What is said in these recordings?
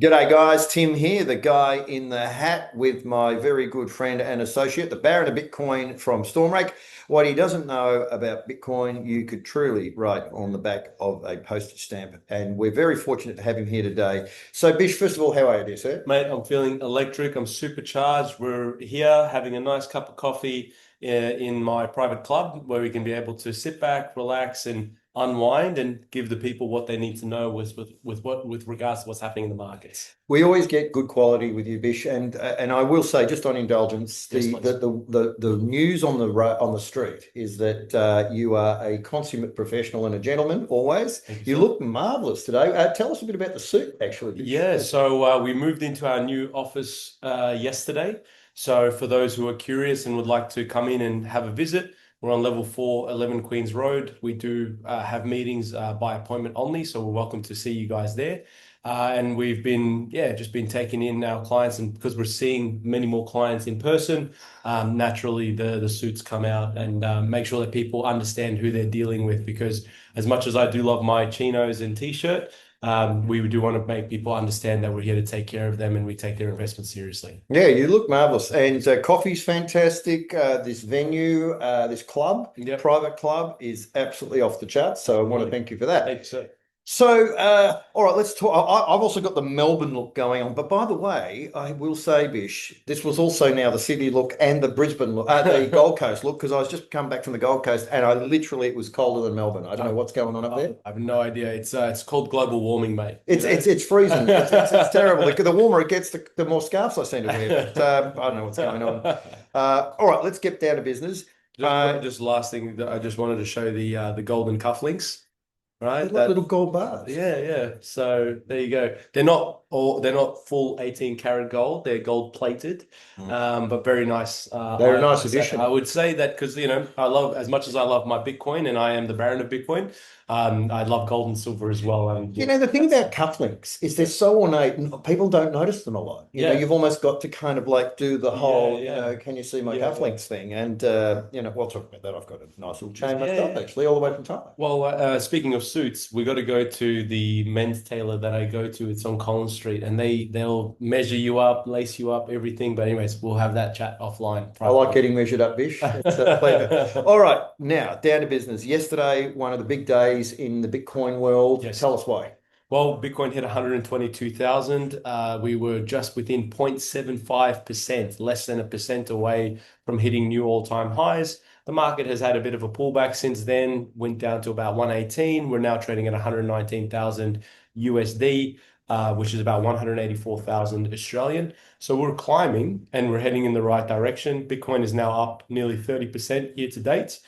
G'day guys, Tim here, the guy in the hat with my very good friend and associate, the Baron of Bitcoin from Stormrake. What he doesn't know about Bitcoin, you could truly write on the back of a postage stamp. And we're very fortunate to have him here today. So Bish, first of all, how are you, dear sir? Mate, I'm feeling electric. I'm supercharged. We're here having a nice cup of coffee in my private club where we can be able to sit back, relax, and unwind and give the people what they need to know with regards to what's happening in the markets. We always get good quality with you, Bish, and I will say, just on indulgence, Yes, please. the news on the street is that you are a consummate professional and a gentleman always. Thank you, You sir. look marvelous today. Tell us a bit about the suit, actually, Bish. Yeah, so we moved into our new office yesterday. So for those who are curious and would like to come in and have a visit, we're on level 4, 11 Queens Road. We do have meetings by appointment only, so we're welcome to see you guys there. And we've been, yeah, just been taking in our clients, and because we're seeing many more clients in person, naturally the suits come out and make sure that people understand who they're dealing with. Because as much as I do love my chinos and t-shirt, we do want to make people understand that we're here to take care of them and we take their investment seriously. Yeah, you look marvelous. And coffee's fantastic. This venue, this club, Yep, private club, is absolutely off the charts. So I want to really. thank you for that. Thanks, sir. So, all right, let's talk. I've also got the Melbourne look going on. But by the way, I will say, Bish, this was also now the Sydney look and the Brisbane look, the Gold Coast look, because I was just come back from the Gold Coast and I literally, it was colder than Melbourne. I don't know what's going on up there. I have no idea. It's called global warming, mate. You It's know? it's it's freezing. It's terrible. The warmer it gets, the more scarves I seem to wear. But I don't know what's going on. All right, let's get down to business. Uh, Just last thing that I just wanted to show the golden cufflinks, they're right? like little gold bars. Yeah, yeah. So there you go. They're not full 18 karat gold. They're gold plated, Mm. but very nice. They're a nice I addition. would say that because I love as much as I love my Bitcoin and I am the Baron of Bitcoin. I love gold and silver as well. And You know, the thing that's about cufflinks is they're so ornate and people don't notice them a lot. You know, yeah, you've almost got to kind of like do the yeah, whole, yeah, can you see my yeah. cufflinks thing? And, we'll talk about that. I've got a nice little chain myself, Yeah. actually, all the way from Thailand. Well, speaking of suits, we got to go to the men's tailor that I go to. It's on Collins Street, and they'll measure you up, lace you up, everything. But anyways, we'll have that chat offline I like privately. getting measured up, Bish. It's a pleasure. All right, now down to business. Yesterday, one of the big days in the Bitcoin world. Yes. Tell us why. Well, Bitcoin hit 122,000. We were just within 0.75%, less than a percent away from hitting new all-time highs. The market has had a bit of a pullback since then, went down to about 118. We're now trading at 119,000 USD, which is about 184,000 Australian. So we're climbing and we're heading in the right direction. Bitcoin is now up nearly 30% year to date.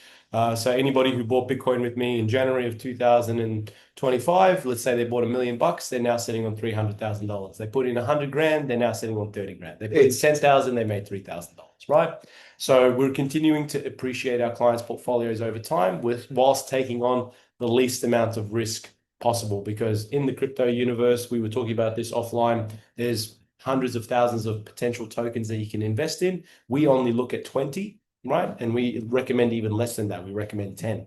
So anybody who bought Bitcoin with me in January of 2025, let's say they bought $1 million, they're now sitting on $300,000. They put in 100 grand, they're now sitting on 30 grand. They put in It's 10,000, they made $3,000, right? So we're continuing to appreciate our clients' portfolios over time whilst taking on the least amount of risk possible. Because in the crypto universe, we were talking about this offline, there's hundreds of thousands of potential tokens that you can invest in. We only look at 20, right? And we recommend even less than that. We recommend 10,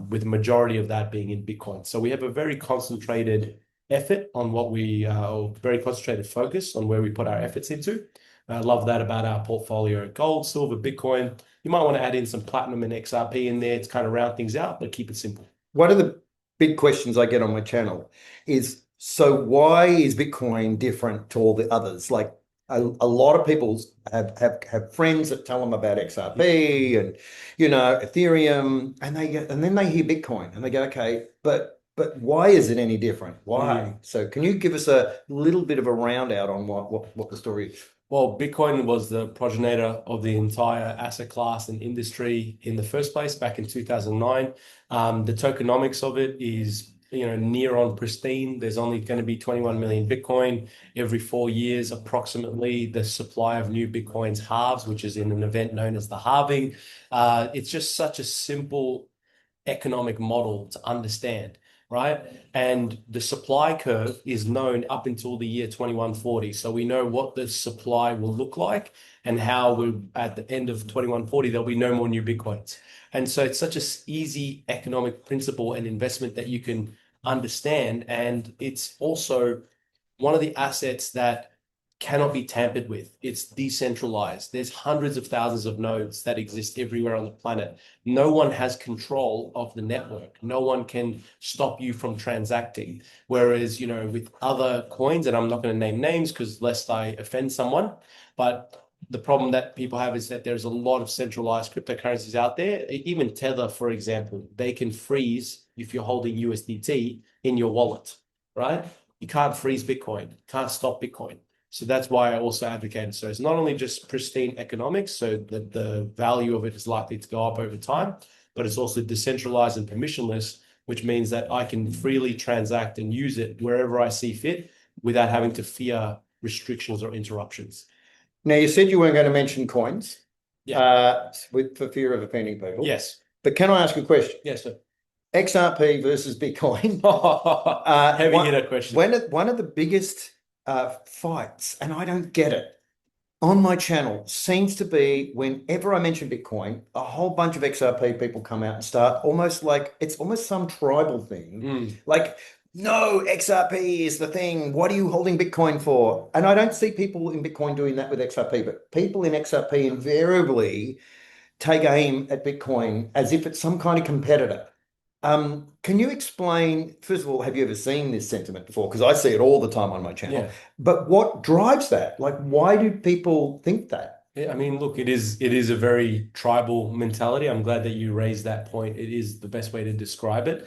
with the majority of that being in Bitcoin. So we have a very concentrated effort on or very concentrated focus on where we put our efforts into. I love that about our portfolio. Gold, silver, Bitcoin. You might want to add in some platinum and XRP in there to kind of round things out, but keep it simple. one of the big questions I get on my channel is, so why is Bitcoin different to all the others? Like a lot of people have friends that tell them about XRP and Ethereum, and and then they hear Bitcoin and they go, okay, but why is it any different? Why? Mm. So can you give us a little bit of a round out on what the story is? Well, Bitcoin was the progenitor of the entire asset class and industry in the first place back in 2009. The tokenomics of it is, near on pristine. There's only going to be 21 million Bitcoin every 4 years. Approximately, the supply of new Bitcoins halves, which is in an event known as the halving. It's just such a simple economic model to understand, right? And the supply curve is known up until the year 2140. So we know what the supply will look like and how we at the end of 2140, there'll be no more new Bitcoins. And so it's such an easy economic principle and investment that you can understand. And it's also one of the assets that cannot be tampered with. It's decentralized. There's hundreds of thousands of nodes that exist everywhere on the planet. No one has control of the network. No one can stop you from transacting. Whereas, with other coins, and I'm not going to name names because lest I offend someone, but the problem that people have is that there's a lot of centralized cryptocurrencies out there. Even Tether, for example, they can freeze if you're holding USDT in your wallet, right? You can't freeze Bitcoin, can't stop Bitcoin. So that's why I also advocated. So it's not only just pristine economics, so that the value of it is likely to go up over time, but it's also decentralized and permissionless, which means that I can freely transact and use it wherever I see fit without having to fear restrictions or interruptions. Now, you said you weren't going to mention coins, Yeah. for fear of offending people. Yes. But can I ask a question? Yes, sir. XRP versus Bitcoin. Heavy hitter question. One of the biggest fights, and I don't get it, on my channel seems to be whenever I mention Bitcoin, a whole bunch of XRP people come out and start almost like it's almost some tribal thing. Like, no, XRP is the thing. What are you holding Bitcoin for? And I don't see people in Bitcoin doing that with XRP, but people in XRP invariably take aim at Bitcoin as if it's some kind of competitor. Can you explain, first of all, have you ever seen this sentiment before? Because I see it all the time on my channel. Yeah. But what drives that? Like, why do people think that? Yeah, I mean, look, it is a very tribal mentality. I'm glad that you raised that point. It is the best way to describe it.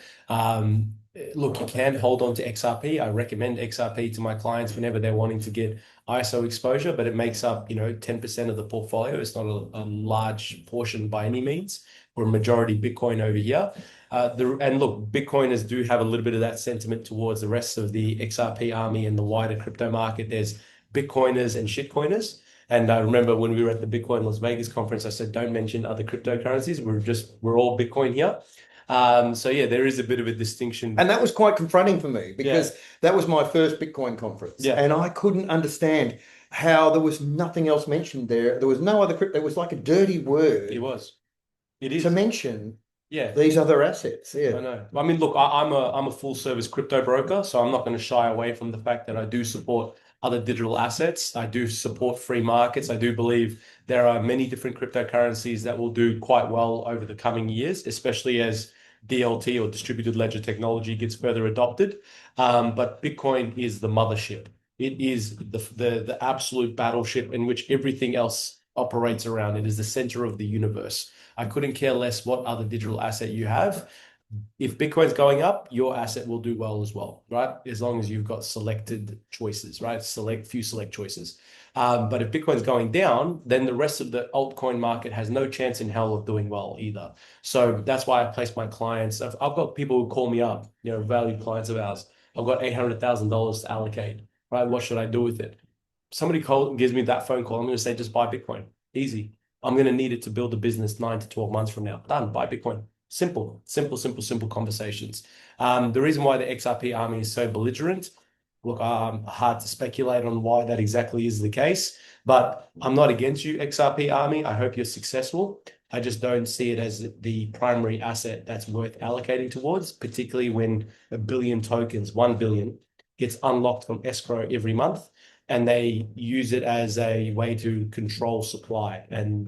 Look, you can hold on to XRP. I recommend XRP to my clients whenever they're wanting to get ISO exposure, but it makes up, 10% of the portfolio. It's not a large portion by any means. We're majority Bitcoin over here. And look, Bitcoiners do have a little bit of that sentiment towards the rest of the XRP army and the wider crypto market. There's Bitcoiners and shitcoiners. And I remember when we were at the Bitcoin Las Vegas conference, I said, don't mention other cryptocurrencies. We're all Bitcoin here. So yeah, there is a bit of a distinction. And that was quite confronting for me because that was my first Bitcoin conference. Yeah. And I couldn't understand how there was nothing else mentioned there. There was no other crypto. It was like a dirty word. It is to mention Yeah. these other assets. I Yeah. know. I mean, look, I'm a full service crypto broker, so I'm not going to shy away from the fact that I do support other digital assets. I do support free markets. I do believe there are many different cryptocurrencies that will do quite well over the coming years, especially as DLT or distributed ledger technology gets further adopted. But Bitcoin is the mothership. It is the absolute battleship in which everything else operates around. It is the center of the universe. I couldn't care less what other digital asset you have. If Bitcoin's going up, your asset will do well as well, right? As long as you've got selected choices, right? Few select choices. But if Bitcoin's going down, then the rest of the altcoin market has no chance in hell of doing well either. So that's why I place my clients. I've got people who call me up, valued clients of ours. I've got $800,000 to allocate, right? What should I do with it? Somebody gives me that phone call. I'm going to say, just buy Bitcoin. Easy. I'm going to need it to build a business 9 to 12 months from now. Done. Buy Bitcoin. Simple conversations. The reason why the XRP army is so belligerent, look, hard to speculate on why that exactly is the case, but I'm not against you, XRP army. I hope you're successful. I just don't see it as the primary asset that's worth allocating towards, particularly when 1 billion tokens, 1 billion, gets unlocked from escrow every month, and they use it as a way to control supply, and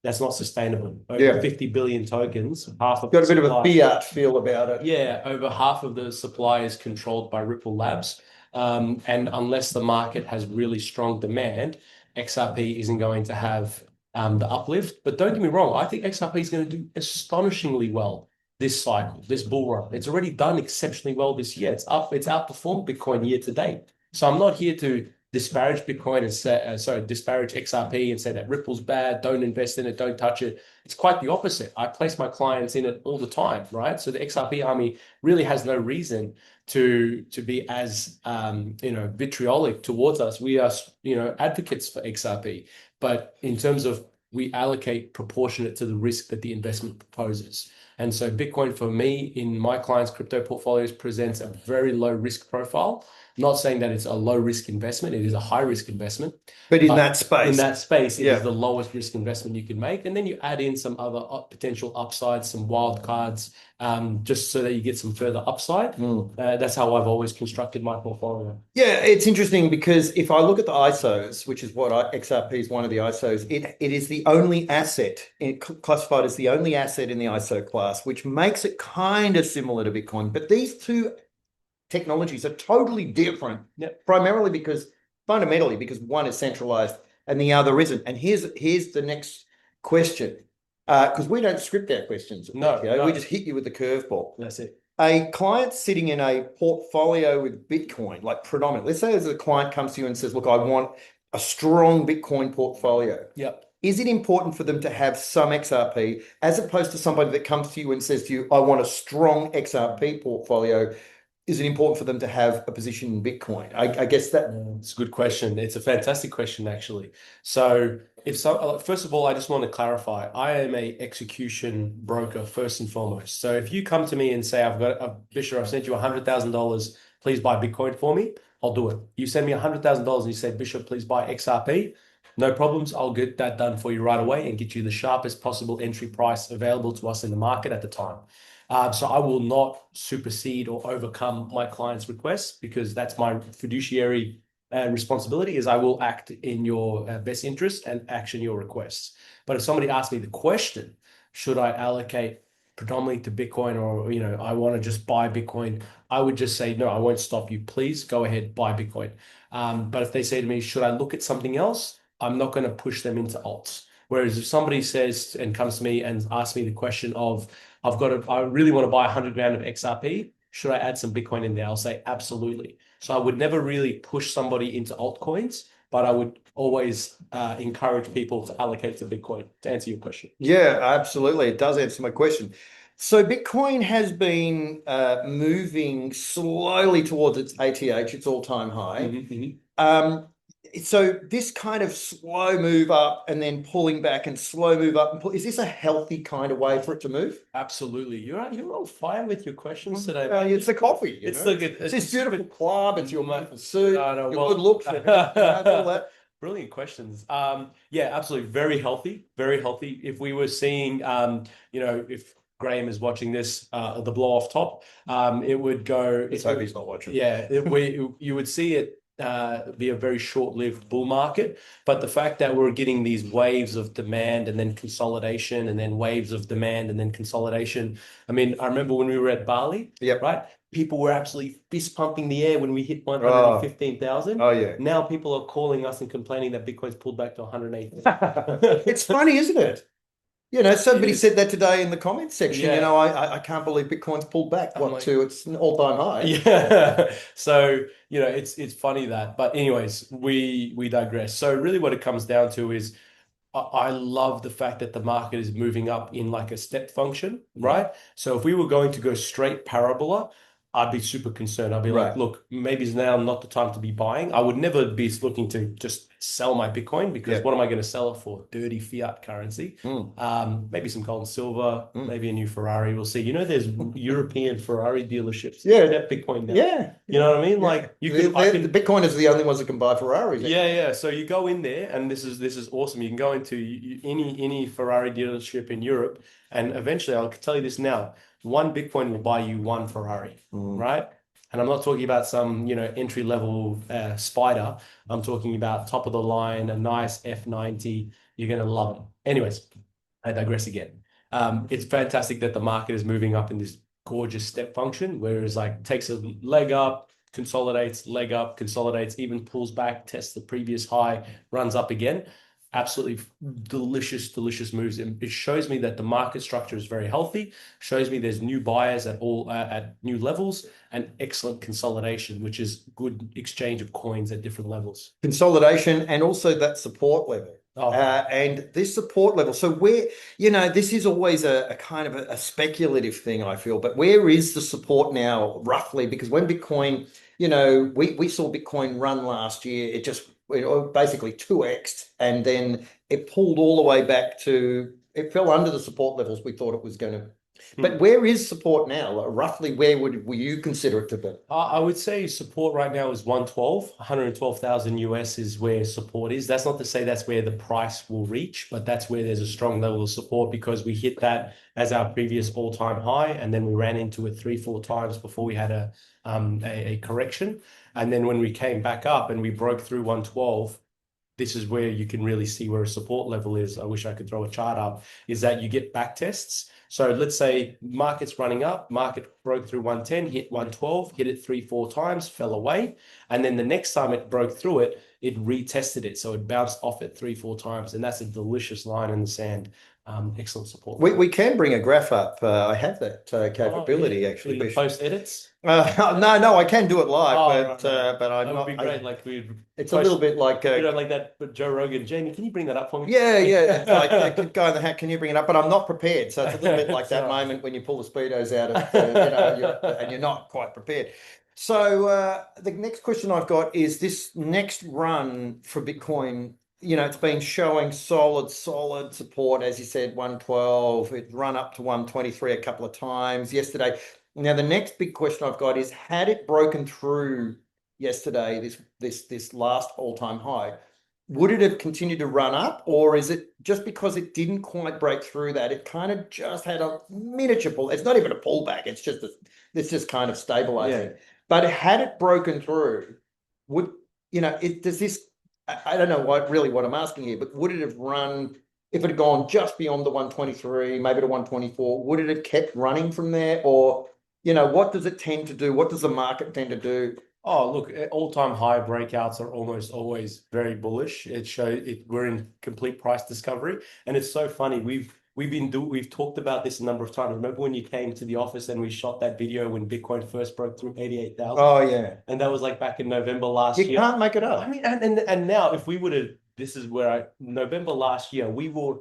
that's not sustainable. Over 50 billion tokens, half of Got a bit of a fiat feel about it. Yeah, over half of the supply is controlled by Ripple Labs. And unless the market has really strong demand, XRP isn't going to have the uplift. But don't get me wrong, I think XRP is going to do astonishingly well this cycle, this bull run. It's already done exceptionally well this year. It's outperformed Bitcoin year to date. So I'm not here to disparage Bitcoin and say, disparage XRP and say that Ripple's bad, don't invest in it, don't touch it. It's quite the opposite. I place my clients in it all the time, right? So the XRP army really has no reason to be as vitriolic towards us. We are advocates for XRP, but in terms of we allocate proportionate to the risk that the investment proposes. And so Bitcoin for me in my clients' crypto portfolios presents a very low risk profile. Not saying that it's a low risk investment, it is a high risk investment. But in that But in space, that space, it is yeah. the lowest risk investment you can make. And then you add in some other potential upsides, some wild cards, just so that you get some further upside. That's how I've always constructed my portfolio. Yeah, it's interesting because if I look at the ISOs, which is what XRP is one of the ISOs, it is the only asset classified as the only asset in the ISO class, which makes it kind of similar to Bitcoin. But these two technologies are totally different, Yep. primarily fundamentally because one is centralized and the other isn't. And here's the next question, because we don't script our questions. No, We no. just hit you with the curveball. That's it. A client sitting in a portfolio with Bitcoin, like predominantly, let's say as a client comes to you and says, look, I want a strong Bitcoin portfolio. Yep. Is it important for them to have some XRP as opposed to somebody that comes to you and says to you, I want a strong XRP portfolio? Is it important for them to have a position in Bitcoin? I guess that. It's a good question. It's a fantastic question, actually. So, first of all, I just want to clarify, I am a execution broker first and foremost. So, if you come to me and say, Bishop, I've sent you $100,000, please buy Bitcoin for me, I'll do it. You send me $100,000 and you say, Bishop, please buy XRP, no problems. I'll get that done for you right away and get you the sharpest possible entry price available to us in the market at the time. So I will not supersede or overcome my client's requests because that's my fiduciary responsibility is I will act in your best interest and action your requests. But if somebody asks me the question, should I allocate predominantly to Bitcoin or, I want to just buy Bitcoin, I would just say, no, I won't stop you. Please go ahead, buy Bitcoin. But if they say to me, should I look at something else? I'm not going to push them into alts. Whereas if somebody says and comes to me and asks me the question of, I really want to buy 100 grand of XRP. Should I add some Bitcoin in there? I'll say absolutely. So I would never really push somebody into altcoins, but I would always encourage people to allocate to Bitcoin to answer your question. Yeah, absolutely. It does answer my question. So Bitcoin has been moving slowly towards its ATH, its all-time high. So this kind of slow move up and then pulling back and slow move up and is this a healthy kind of way for it to move? Absolutely. You're on fire with your questions today. It's the coffee. It's this beautiful club. It's your beautiful suit. No, your good looks. All that. Brilliant questions. Yeah, absolutely. Very healthy. Very healthy. If we were seeing, if Graham is watching this, the blow off top, it would go. Let's hope he's not watching. Yeah, you would see it be a very short-lived bull market. But the fact that we're getting these waves of demand and then consolidation and then waves of demand and then consolidation. I mean, I remember when we were at Bali, right? People were absolutely fist pumping the air when we hit 115,000. Oh, yeah. Now people are calling us and complaining that Bitcoin's pulled back to 108. It's funny, isn't it? Somebody said that today in the comments section. Yeah. I can't believe Bitcoin's pulled back to its all-time high. Yeah. So, it's funny that, but anyways, we digress. So really what it comes down to is I love the fact that the market is moving up in like a step function, right? So if we were going to go straight parabola, I'd be super concerned. I'd be like, look, maybe it's now not the time to be buying. I would never be looking to just sell my Bitcoin because what am I going to sell it for? Dirty fiat currency. Maybe some gold and silver, maybe a new Ferrari. We'll see. There's European Ferrari dealerships. That Bitcoin now. Yeah. You know what I mean? Like the Bitcoiners are the only ones that can buy Ferraris. Yeah. So you go in there, and this is awesome. You can go into any Ferrari dealership in Europe, and eventually, I'll tell you this now. One Bitcoin will buy you one Ferrari, right? And I'm not talking about some, entry level Spider. I'm talking about top of the line, a nice F90. You're going to love it. Anyways, I digress again. It's fantastic that the market is moving up in this gorgeous step function, whereas like takes a leg up, consolidates, leg up, consolidates, even pulls back, tests the previous high, runs up again. Absolutely delicious moves. It shows me that the market structure is very healthy, shows me there's new buyers at new levels and excellent consolidation, which is good exchange of coins at different levels. Consolidation and also that support level. And this support level. So this is always a kind of a speculative thing, I feel, but where is the support now roughly? Because when Bitcoin, we saw Bitcoin run last year, it basically 2x'd and then it pulled all the way back it fell under the support levels we thought it was going to But where is support now? Like, roughly, where would you consider it to be? I would say support right now is 112, 112,000 US is where support is. That's not to say that's where the price will reach, but that's where there's a strong level of support because we hit that as our previous all-time high, and then we ran into it 3, 4 times before we had a correction. And then when we came back up and we broke through 112, this is where you can really see where a support level is. I wish I could throw a chart up, is that you get back tests. So let's say market's running up, market broke through 110, hit 112, hit it 3, 4 times, fell away. And then the next time it broke through it, it retested it. So it bounced off it 3, 4 times. And that's a delicious line in the sand. Excellent support. We can bring a graph up. I have that capability actually. The post edits. No, I can do it live, Oh, but I'm That not. would be great. Like we It's a little bit like like that, but Joe Rogan. Jamie, can you bring that up for me? yeah. It's like guy in the hat. Can you bring it up? But I'm not prepared, so it's a little bit like that moment when you pull the speedos out of and you're not quite prepared. So the next question I've got is this next run for Bitcoin. It's been showing solid support, as you said, 112. It run up to 123 a couple of times yesterday. Now, the next big question I've got is, had it broken through yesterday, this last all-time high, would it have continued to run up, or is it just because it didn't quite break through that, it kind of just had a miniature pull? It's not even a pullback. It's just kind of stabilizing. Yeah. But had it broken through, would does this? I don't know what I'm asking here, but would it have run if it had gone just beyond the 123, maybe to 124? Would it have kept running from there, or what does it tend to do? What does the market tend to do? Oh, look, all-time high breakouts are almost always very bullish. We're in complete price discovery, and it's so funny. We've talked about this a number of times. Remember when you came to the office and we shot that video when Bitcoin first broke through 88,000? Oh yeah, and that was like back in November last you year. can't make it up. I mean, and now if we would have, this is where November last year, we were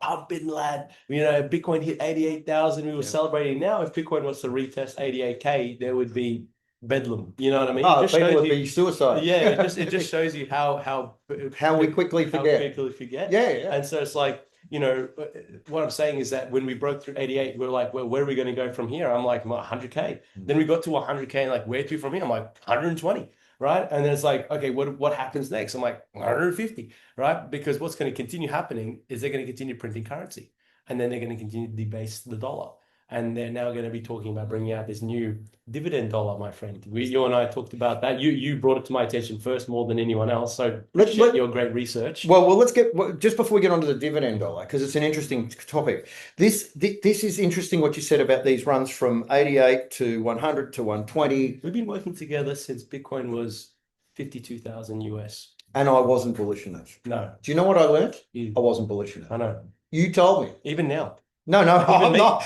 pumping, lad. Bitcoin hit 88,000. We were celebrating. Now, if Bitcoin was to retest 88K, there would be bedlam. You know what I mean? Oh, people would be suicide. Yeah, it just shows you how we quickly forget. Yeah. And so it's like, what I'm saying is that when we broke through 88, we're like, well, where are we going to go from here? I'm like, 100K. Then we got to 100K, like, where to from here? I'm like, 120. Right. And then it's like, okay, what happens next? I'm like, 150. Right. Because what's going to continue happening is they're going to continue printing currency, and then they're going to continue to debase the dollar. And they're now going to be talking about bringing out this new dividend dollar, my friend. You and I talked about that. You brought it to my attention first more than anyone else. So your great research. Well, let's just before we get onto the dividend dollar, because it's an interesting topic. This is interesting what you said about these runs from 88 to 100 to 120. We've been working together since Bitcoin was 52,000 US. And I wasn't bullish in it. No. Do you know what I learned? I wasn't bullish in it. I know. You told me. Even now. No, I'm not.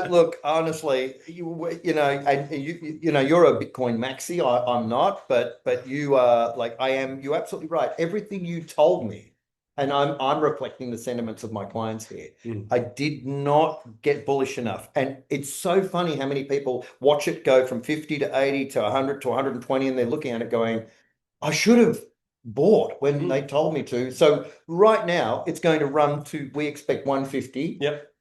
Look, honestly, you're a Bitcoin maxi. I'm not, but you are, like I am. You're absolutely right. Everything you told me, and I'm reflecting the sentiments of my clients here. I did not get bullish enough, and it's so funny how many people watch it go from 50 to 80 to 100 to 120, and they're looking at it going, I should have bought when they told me to. So right now it's going to run to, we expect 150. Yep.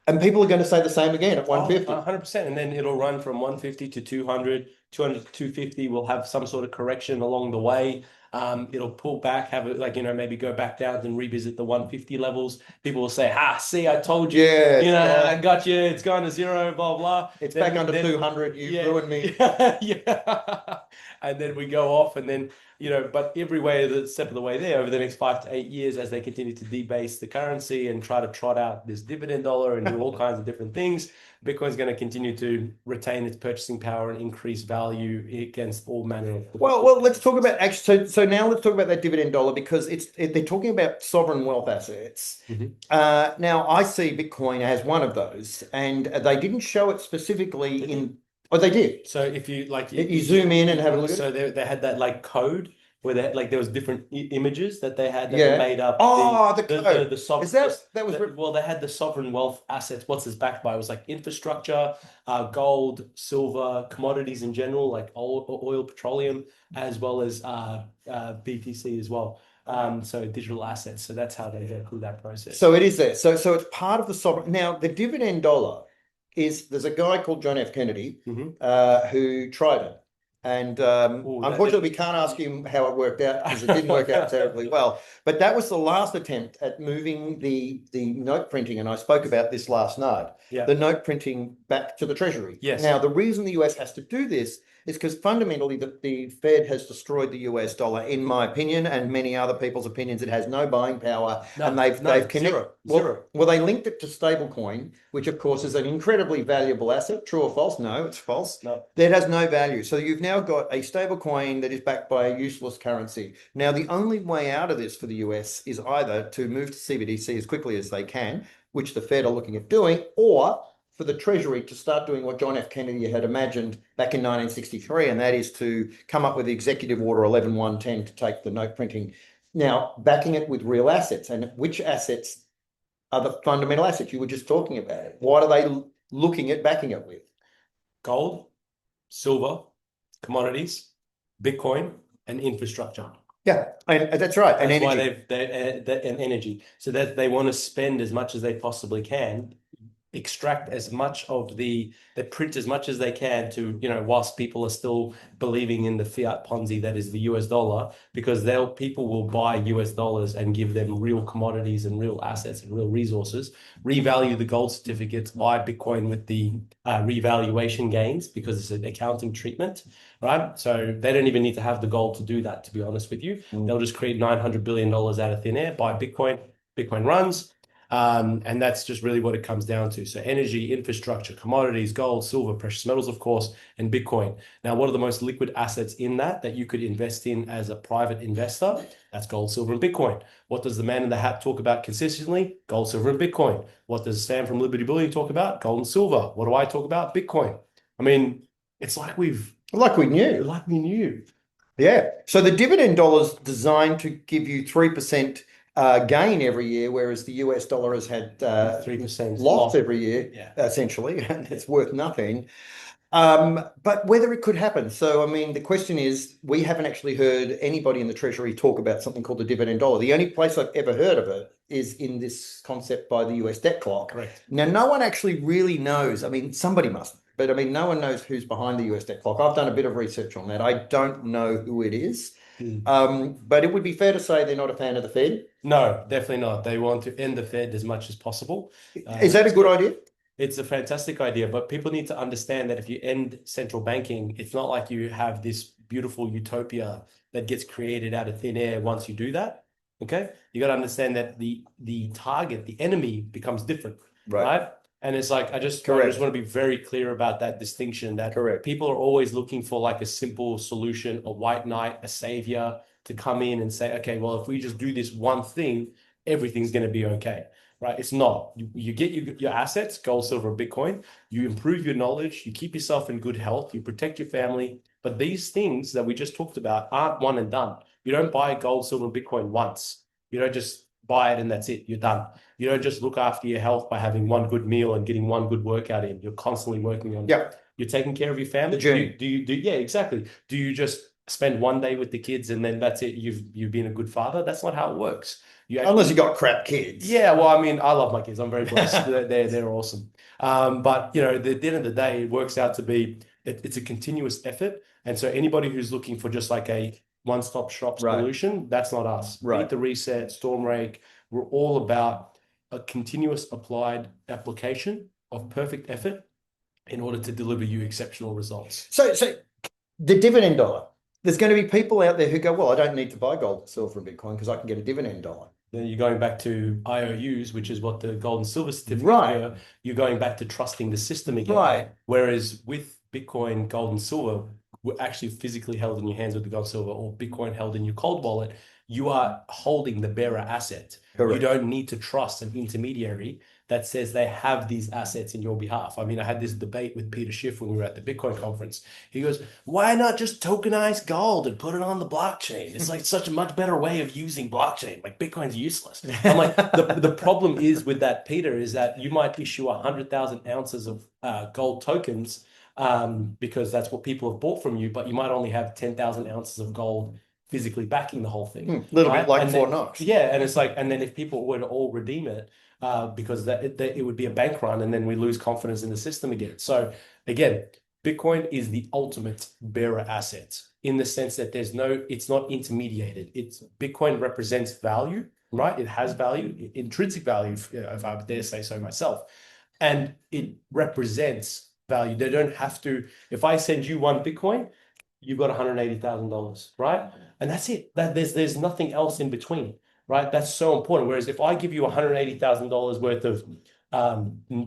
And people are going to say the same again at 150. 100%. And then it'll run from 150 to 200, 200 to 250. We'll have some sort of correction along the way. It'll pull back, have it like, maybe go back down and revisit the 150 levels. People will say, see, I told you, I got you. It's gone to zero, blah, blah. It's back under 200. You ruined me. Yeah. And then we go off, and then, but every step of the way there over the next 5 to 8 years, as they continue to debase the currency and try to trot out this dividend dollar and do all kinds of different things, Bitcoin's going to continue to retain its purchasing power and increase value against all manner of. Well, let's talk about actually. So now let's talk about that dividend dollar, because they're talking about sovereign wealth assets. Now I see Bitcoin as one of those, and they didn't show it specifically in. Oh, they did. So if you you zoom in and have a look at it. So they had that like code where they had, there was different images that they had that were made up. The code. The sovereign. They had the sovereign wealth assets. What's this backed by? It was like infrastructure, gold, silver, commodities in general, like oil, petroleum, as well as BTC as well. So digital assets. So that's how they go through that process. So it is there. So it's part of the sovereign. Now, the dividend dollar there's a guy called John F. Kennedy who tried it. And unfortunately, we can't ask him how it worked out because it didn't work out terribly well. But that was the last attempt at moving the note printing, and I spoke about this last night, the note printing back to the Treasury. Yes. Now, the reason the US has to do this is because fundamentally the Fed has destroyed the US dollar, in my opinion, and many other people's opinions. It has no buying power, and they've connected. Zero. Well, they linked it to stablecoin, which of course is an incredibly valuable asset. True or false? No, it's false. No. That has no value. So you've now got a stablecoin that is backed by a useless currency. Now, the only way out of this for the US is either to move to CBDC as quickly as they can, which the Fed are looking at doing, or for the Treasury to start doing what John F. Kennedy had imagined back in 1963, and that is to come up with the Executive Order 11110 to take the note printing. Now, backing it with real assets. And which assets are the fundamental assets you were just talking about? What are they looking at backing it with? Gold, silver, commodities, Bitcoin, and infrastructure. Yeah, and that's right. That's and why energy. and energy. So that they want to spend as much as they possibly can, extract as much of they print as much as they can to, whilst people are still believing in the fiat Ponzi that is the US dollar, because people will buy US dollars and give them real commodities and real assets and real resources, revalue the gold certificates, buy Bitcoin with the revaluation gains because it's an accounting treatment, right? So they don't even need to have the gold to do that, to be honest with you. They'll just create $900 billion out of thin air, buy Bitcoin, Bitcoin runs. And that's just really what it comes down to. So energy, infrastructure, commodities, gold, silver, precious metals, of course, and Bitcoin. Now, what are the most liquid assets in that you could invest in as a private investor? That's gold, silver, and Bitcoin. What does the man in the hat talk about consistently? Gold, silver, and Bitcoin. What does Sam from Liberty Bullion talk about? Gold and silver. What do I talk about? Bitcoin. I mean, it's like we knew. Yeah. So the dividend dollar's designed to give you 3% gain every year, whereas the US dollar has had 3% loss every year, essentially, and it's worth nothing. But whether it could happen. So, I mean, the question is, we haven't actually heard anybody in the Treasury talk about something called the dividend dollar. The only place I've ever heard of it is in this concept by the US debt clock. Correct. Now, no one actually really knows. I mean, somebody must, but I mean, no one knows who's behind the US debt clock. I've done a bit of research on that. I don't know who it is. But it would be fair to say they're not a fan of the Fed. No, definitely not. They want to end the Fed as much as possible. Is that a good idea? It's a fantastic idea, but people need to understand that if you end central banking, it's not like you have this beautiful utopia that gets created out of thin air once you do that. Okay? You got to understand that the target, the enemy becomes different, right? And it's like, I just want to be very clear about that distinction, that people are always looking for like a simple solution, a white knight, a savior to come in and say, okay, well, if we just do this one thing, everything's going to be okay, right? It's not. You get your assets, gold, silver, Bitcoin, you improve your knowledge, you keep yourself in good health, you protect your family. But these things that we just talked about aren't one and done. You don't buy gold, silver, Bitcoin once. You don't just buy it and that's it. You're done. You don't just look after your health by having one good meal and getting one good workout in. You're constantly working on it. You're taking care of your family. The journey. Yeah, exactly. Do you just spend one day with the kids and then that's it? You've been a good father? That's not how it works. Unless you got crap kids. Yeah, well, I mean, I love my kids. I'm very blessed. They're awesome. But at the end of the day, it works out to be it's a continuous effort. And so anybody who's looking for just like a one-stop shop solution, that's not us. Beat the Reset, Storm Rake. We're all about a continuous applied application of perfect effort in order to deliver you exceptional results. So the dividend dollar, there's going to be people out there who go, well, I don't need to buy gold, silver, and Bitcoin because I can get a dividend dollar. Then you're going back to IOUs, which is what the gold and silver certificates were. You're going back to trusting the system again. Whereas with Bitcoin, gold, and silver, were actually physically held in your hands with the gold, silver, or Bitcoin held in your cold wallet, you are holding the bearer asset. You don't need to trust an intermediary that says they have these assets in your behalf. I mean, I had this debate with Peter Schiff when we were at the Bitcoin conference. He goes, why not just tokenize gold and put it on the blockchain? It's like such a much better way of using blockchain. Like Bitcoin's useless. I'm like, the problem is with that, Peter, is that you might issue 100,000 ounces of gold tokens because that's what people have bought from you, but you might only have 10,000 ounces of gold physically backing the whole thing. A little bit right? like And Fort then, Knox. yeah, and it's like, and then if people were to all redeem it, because it would be a bank run, and then we lose confidence in the system again. So again, Bitcoin is the ultimate bearer asset in the sense that it's not intermediated. Bitcoin represents value, right? It has value, intrinsic value, if I dare say so myself, and it represents value. They don't have to. If I send you one Bitcoin, you've got $180,000, right? And that's it. There's nothing else in between, right? That's so important. Whereas if I give you $180,000 worth of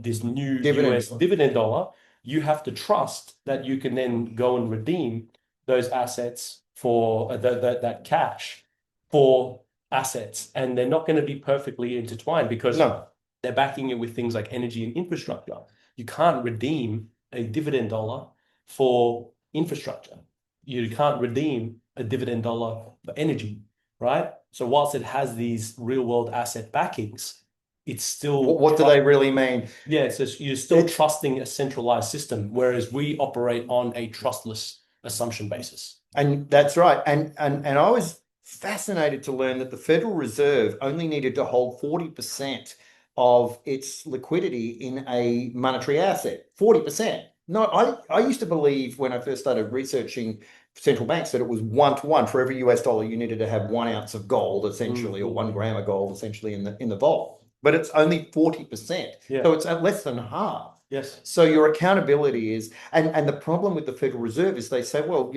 this new Dividend. US dividend dollar, you have to trust that you can then go and redeem those assets for that cash for assets, and they're not going to be perfectly intertwined because No. they're backing it with things like energy and infrastructure. You can't redeem a dividend dollar for infrastructure. You can't redeem a dividend dollar for energy, right? So whilst it has these real world asset backings, it's still What do they really mean? yeah, so you're still trusting a centralized system, whereas we operate on a trustless assumption basis. And that's right. And I was fascinated to learn that the Federal Reserve only needed to hold 40% of its liquidity in a monetary asset. 40%. No, I used to believe when I first started researching central banks that it was 1 to 1. For every US dollar, you needed to have 1 ounce of gold, essentially, or 1 gram of gold, essentially, in the vault. But it's only 40%. Yeah. So it's at less than half. Yes. So your accountability is, and the problem with the Federal Reserve is they say, well,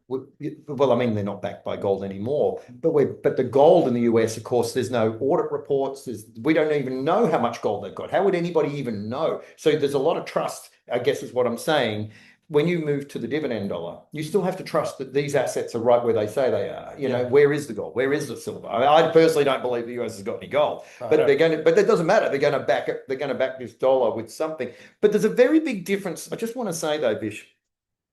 well, I mean, they're not backed by gold anymore, but the gold in the US, of course, there's no audit reports. We don't even know how much gold they've got. How would anybody even know? So there's a lot of trust, I guess is what I'm saying. When you move to the dividend dollar, you still have to trust that these assets are right where they say they are. You know, where is the gold? Where is the silver? I personally don't believe the US has got any gold, but that doesn't matter. They're going to back it. They're going to back this dollar with something. But there's a very big difference. I just want to say though, Bish,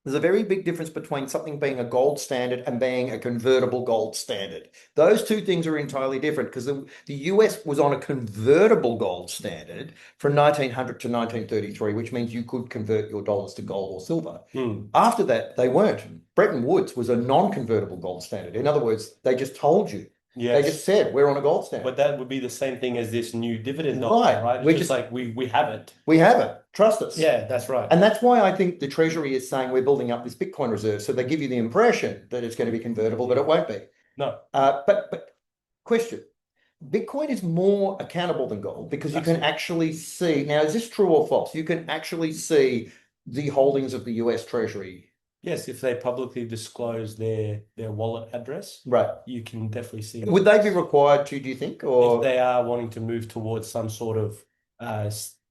there's a very big difference between something being a gold standard and being a convertible gold standard. Those two things are entirely different because the US was on a convertible gold standard from 1900 to 1933, which means you could convert your dollars to gold or silver. After that, they weren't. Bretton Woods was a non-convertible gold standard. In other words, they just told you. Yes. They just said we're on a gold standard. But that would be the same thing as this new dividend dollar, right? It's just like we have it. We have it. Trust us. Yeah, that's right. And that's why I think the Treasury is saying we're building up this Bitcoin reserve. So they give you the impression that it's going to be convertible, but it won't be. No. But question. Bitcoin is more accountable than gold because you can actually see. Now, is this true or false? You can actually see the holdings of the US Treasury. Yes, if they publicly disclose their wallet address, right, you can definitely see. Would they be required to, do you think? Or if they are wanting to move towards some sort of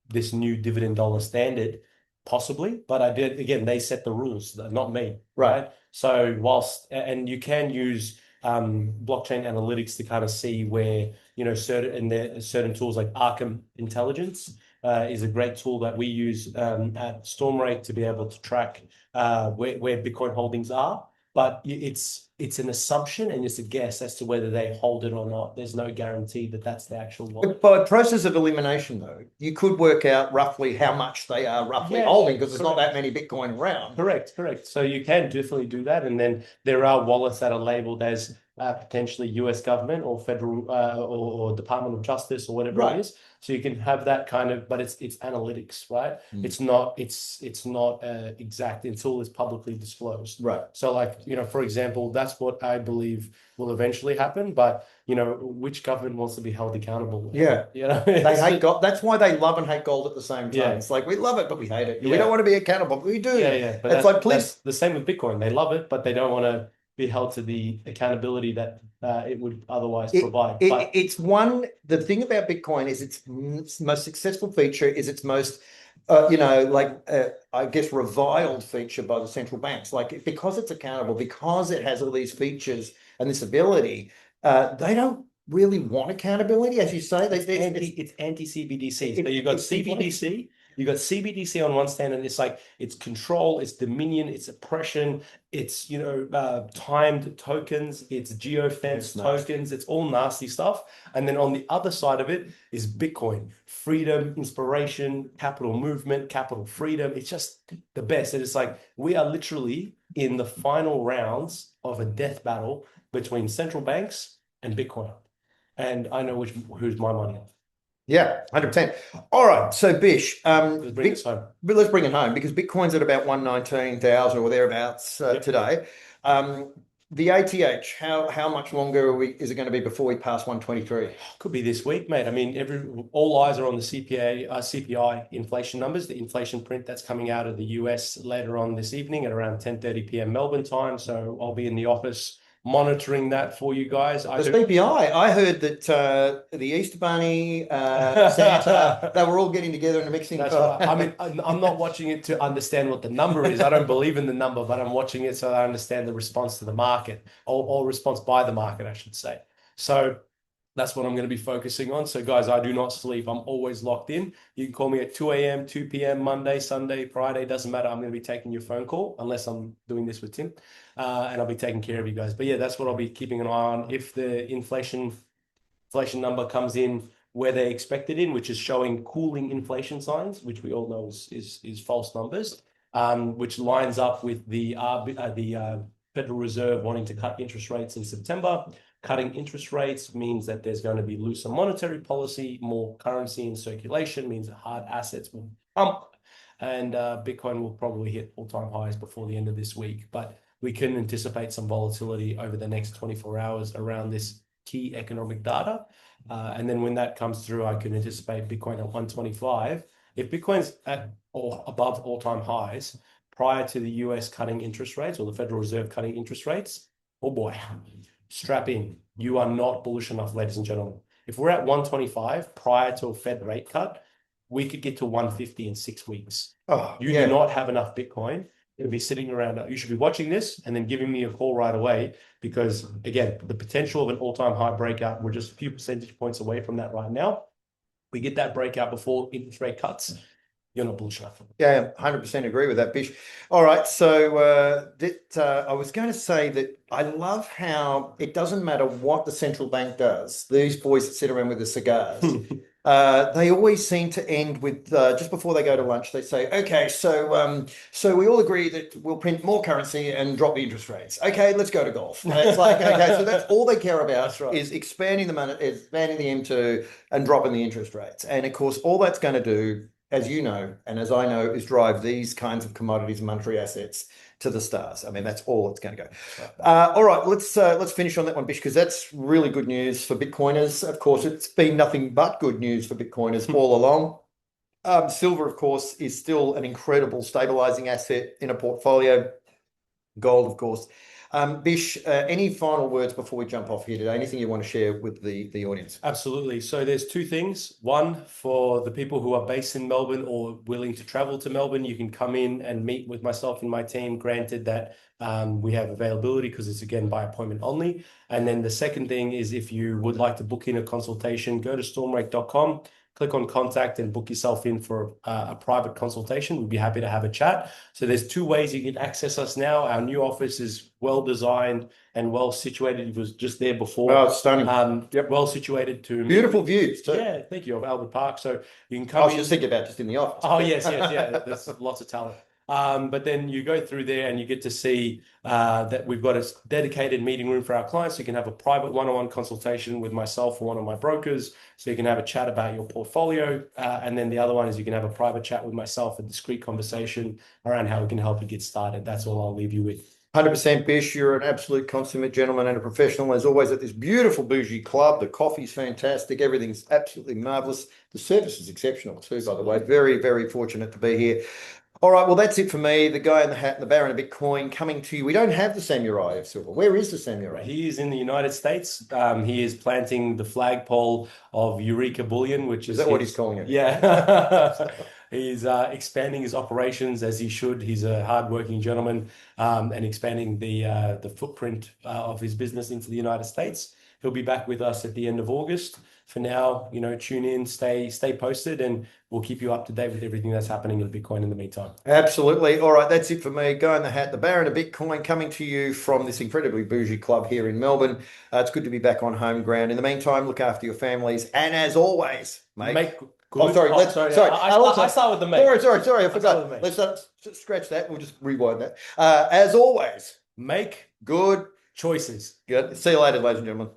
this new dividend dollar standard, possibly. But again, they set the rules, not me. Right. So whilst, and you can use blockchain analytics to kind of see where, certain tools like Arkham Intelligence is a great tool that we use at Stormrate to be able to track where Bitcoin holdings are. But it's an assumption and it's a guess as to whether they hold it or not. There's no guarantee that that's the actual wallet. But by process of elimination, though, you could work out roughly how much they are roughly holding because there's not that many Bitcoin around. Correct. So you can definitely do that. And then there are wallets that are labeled as potentially US government or federal or Department of Justice or whatever it is. So you can have that kind of, but it's analytics, right? It's not exact until it's publicly disclosed. Right. So like, for example, that's what I believe will eventually happen. But which government wants to be held accountable? Yeah. They hate gold. That's why they love and hate gold at the same time. Yeah. It's like we love it, but we hate it. Yeah. We don't want to be accountable, but we do. Yeah. But it's like please. That's the same with Bitcoin. They love it, but they don't want to be held to the accountability that it would otherwise provide. The thing about Bitcoin is its most successful feature is its most, I guess, reviled feature by the central banks. Like because it's accountable, because it has all these features and this ability, they don't really want accountability, as you say. It's anti-CBDC. So you've got CBDC, You got CBDC on one stand, and it's like it's control, it's dominion, it's oppression, it's timed tokens, it's geofence tokens, it's all nasty stuff. And then on the other side of it is Bitcoin, freedom, inspiration, capital movement, capital freedom. It's just the best. And it's like we are literally in the final rounds of a death battle between central banks and Bitcoin. And I know who's my money on. Yeah, 100%. All right, so Bish, Let's bring this home. but let's bring it home because Bitcoin's at about 119,000 or thereabouts Yep. today. The ATH, how much longer is it going to be before we pass 123? Could be this week, mate. I mean, all eyes are on the CPI inflation numbers, the inflation print that's coming out of the US later on this evening at around 10:30 p.m. Melbourne time. So I'll be in the office monitoring that for you guys. The CPI, I heard that the Easter Bunny, Santa, they were all getting together and mixing. That's right. I mean, I'm not watching it to understand what the number is. I don't believe in the number, but I'm watching it so I understand the response to the market, or response by the market, I should say. So that's what I'm going to be focusing on. So guys, I do not sleep. I'm always locked in. You can call me at 2 a.m., 2 p.m., Monday, Sunday, Friday, doesn't matter. I'm going to be taking your phone call unless I'm doing this with Tim. And I'll be taking care of you guys. But yeah, that's what I'll be keeping an eye on. If the inflation number comes in where they expect it in, which is showing cooling inflation signs, which we all know is false numbers, which lines up with the Federal Reserve wanting to cut interest rates in September. Cutting interest rates means that there's going to be looser monetary policy, more currency in circulation, means that hard assets will pump, and Bitcoin will probably hit all-time highs before the end of this week. But we can anticipate some volatility over the next 24 hours around this key economic data. And then when that comes through, I can anticipate Bitcoin at 125. If Bitcoin's at or above all-time highs prior to the US cutting interest rates or the Federal Reserve cutting interest rates, oh boy, strap in. You are not bullish enough, ladies and gentlemen. If we're at 125 prior to a Fed rate cut, we could get to 150 in 6 weeks. You do not have enough Bitcoin to be sitting around. You should be watching this and then giving me a call right away because, again, the potential of an all-time high breakout, we're just a few percentage points away from that right now. We get that breakout before interest rate cuts, you're not bullish enough. Yeah, 100% agree with that, Bish. All right, so I was going to say that I love how it doesn't matter what the central bank does. These boys that sit around with the cigars, they always seem to end with just before they go to lunch, they say, okay, so we all agree that we'll print more currency and drop the interest rates. Okay, let's go to golf. And it's like, okay, so that's all they care about is expanding the money, expanding the M2 and dropping the interest rates. And of course, all that's going to do, as you know, and as I know, is drive these kinds of commodities and monetary assets to the stars. I mean, that's all it's going to go. All right, let's finish on that one, Bish, because that's really good news for Bitcoiners. Of course, it's been nothing but good news for Bitcoiners all along. Silver, of course, is still an incredible stabilizing asset in a portfolio. Gold, of course. Bish, any final words before we jump off here today? Anything you want to share with the audience? Absolutely. So there's two things. One, for the people who are based in Melbourne or willing to travel to Melbourne, you can come in and meet with myself and my team, granted that we have availability because it's, again, by appointment only. And then the second thing is if you would like to book in a consultation, go to stormrake.com. Click on contact and book yourself in for a private consultation. We'd be happy to have a chat. So there's two ways you can access us now. Our new office is well designed and well situated. It was just there before. Oh, it's stunning. Yep. Well situated to beautiful views too. Yeah, thank you, of Albert Park. So you can come. I was just thinking about just in the office. Oh yes, yeah. There's lots of talent. But then you go through there and you get to see that we've got a dedicated meeting room for our clients. So you can have a private one-on-one consultation with myself or one of my brokers. So you can have a chat about your portfolio. And then the other one is you can have a private chat with myself, a discreet conversation around how we can help you get started. That's all I'll leave you with. 100% Bish, you're an absolute consummate gentleman and a professional, as always, at this beautiful bougie club. The coffee's fantastic. Everything's absolutely marvelous. The service is exceptional too, by the way. Very, very fortunate to be here. All right, well, that's it for me. The guy in the hat and the Baron of Bitcoin coming to you. We don't have the samurai of silver. Where is the samurai? He is in the United States. He is planting the flagpole of Eureka Bullion, which is that what he's calling it? Yeah. He's expanding his operations as he should. He's a hardworking gentleman and expanding the footprint of his business into the United States. He'll be back with us at the end of August. for now, tune in, stay posted, and we'll keep you up to date with everything that's happening in Bitcoin in the meantime. Absolutely. All right, that's it for me. Go in the hat, the Baron of Bitcoin, coming to you from this incredibly bougie club here in Melbourne. It's good to be back on home ground. In the meantime, look after your families, and as always, Make good. Oh, sorry. Sorry. Sorry. I start with the make. Sorry. I start with forgot. the Let's not scratch that. We'll just rewind that. As always, make good. choices. Good. See you later, ladies and gentlemen.